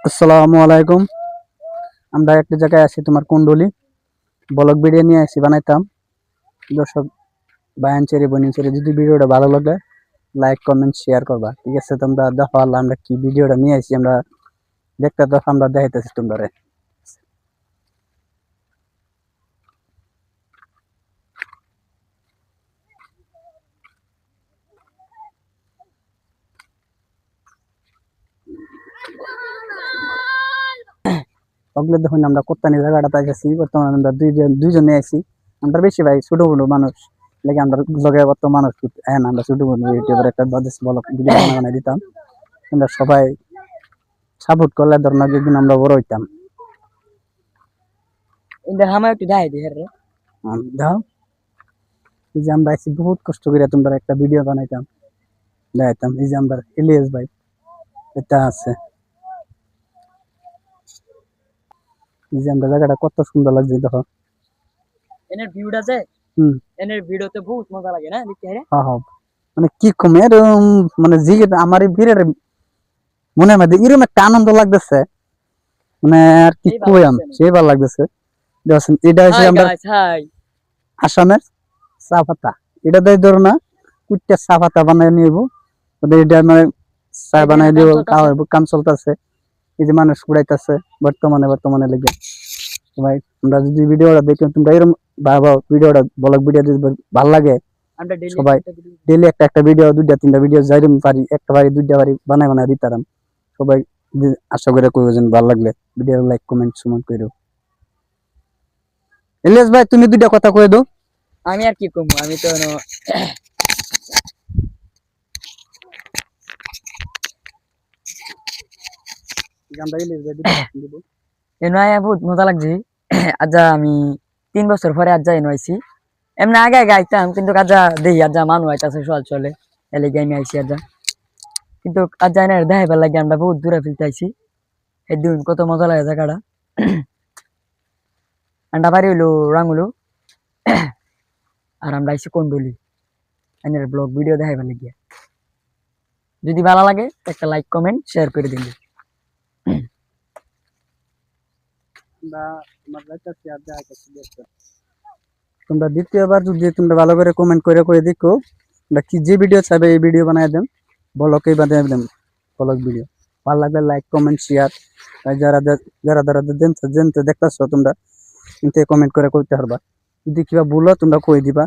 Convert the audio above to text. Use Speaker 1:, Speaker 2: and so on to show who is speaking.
Speaker 1: আসসালামু আলাইকুম। আমরা একটা জায়গায় আছি তোমার কুন্ডলি ব্লগ ভিডিও নিয়ে আসি বানাইতাম। দর্শক বায়ান চেরি বনিন চেরি যদি ভিডিওটা ভালো লাগে লাইক কমেন্ট শেয়ার করবা, ঠিক আছে? তোমরা দেখো আল্লাহ আমরা কি ভিডিওটা নিয়ে আসি, আমরা দেখতে দেখো আমরা দেখাইতেছি তোমরা। ওগুলো দেখুন আমরা কোত্তানি জায়গাটা পাইছি, বর্তমানে আমরা দুইজনে আছি। আমরা বেশি ভাই ছোট বড় মানুষ লাগে, আমরা লগে বর্ত মানুষ হ্যাঁ আমরা ছোট বড় ইউটিউবের একটা ব্লগ ভিডিও বানাই দিতাম। আমরা সবাই সাপোর্ট করলে ধর না একদিন আমরা বড় হইতাম।
Speaker 2: হামা একটু দাই দি রে
Speaker 1: দাও এই যে আমরা আছি বহুত কষ্ট করে তোমরা একটা ভিডিও বানাইতাম দেখাইতাম। এই যে আমরা ইলিয়াস ভাই এটা আছে, এই যে আমরা জায়গাটা কত সুন্দর লাগছে দেখো।
Speaker 2: এনের ভিউটা যে এনের ভিডিওতে বহুত মজা লাগে না দেখতে রে।
Speaker 1: হ্যাঁ হ্যাঁ, মানে কি কমের মানে জিগে আমার এই ভিড়ের মনে মধ্যে এরকম একটা আনন্দ লাগতেছে, মানে আর কি কইম, সেই ভালো লাগতেছে। দেখছেন এটা হচ্ছে আমরা আসামের চা পাতা, এটা দিয়ে ধরো না কুইটা চা পাতা বানাই নিব, এটা মানে চা বানাই দিব, খাওয়াবো, কাম চলতেছে। এই যে মানুষ কুড়াইতেছে বর্তমানে লেগে। ভাই আমরা যদি ভিডিওটা দেখি তোমরা এরকম ভালো ভিডিওটা ব্লগ ভিডিও যদি ভালো লাগে সবাই ডেইলি একটা একটা ভিডিও, দুইটা তিনটা ভিডিও যাইরম পারি, একটা পারি দুইটা পারি বানাই দিতাম। সবাই আশা করে কইব যেন ভালো লাগলে ভিডিও লাইক কমেন্ট সুমন কইরো। ইলিয়াস ভাই তুমি দুইটা কথা কই দাও।
Speaker 2: আমি আর কি কমু, আমি তো বহুত মজা লাগছে। আজ আমি 3 বছর পরে আজ এনো আইছি। এমনি আগে গাইতাম কিন্তু আজ দেখি আজ মানুষ আইতাছে চল চলে এলে আমি আইছি আজ। কিন্তু আজ না দেখাইবার লাগে আমরা বহুত দূরে ফেলতে আইছি। এদিন কত মজা লাগে জায়গাটা। আন্ডা বাড়ি হইলো রাঙ্গুলো আর আমরা আইছি কুন্ডলি। এনের ব্লগ ভিডিও দেখাইবার লাগে, যদি ভালো লাগে একটা লাইক কমেন্ট শেয়ার করে দিন।
Speaker 1: তোমরা দ্বিতীয়বার যদি তোমরা ভালো করে কমেন্ট করে দেখো কি যে ভিডিও চাইবে এই ভিডিও বানাই দেন, ব্লগই বানিয়ে দেন ব্লগ ভিডিও। ভালো লাগলে লাইক কমেন্ট শেয়ার, যারা যারা যারা দেখতেছো তোমরা কিন্তু কমেন্ট করে করতে পারবা। যদি কিবা ভুলো তোমরা কই দিবা।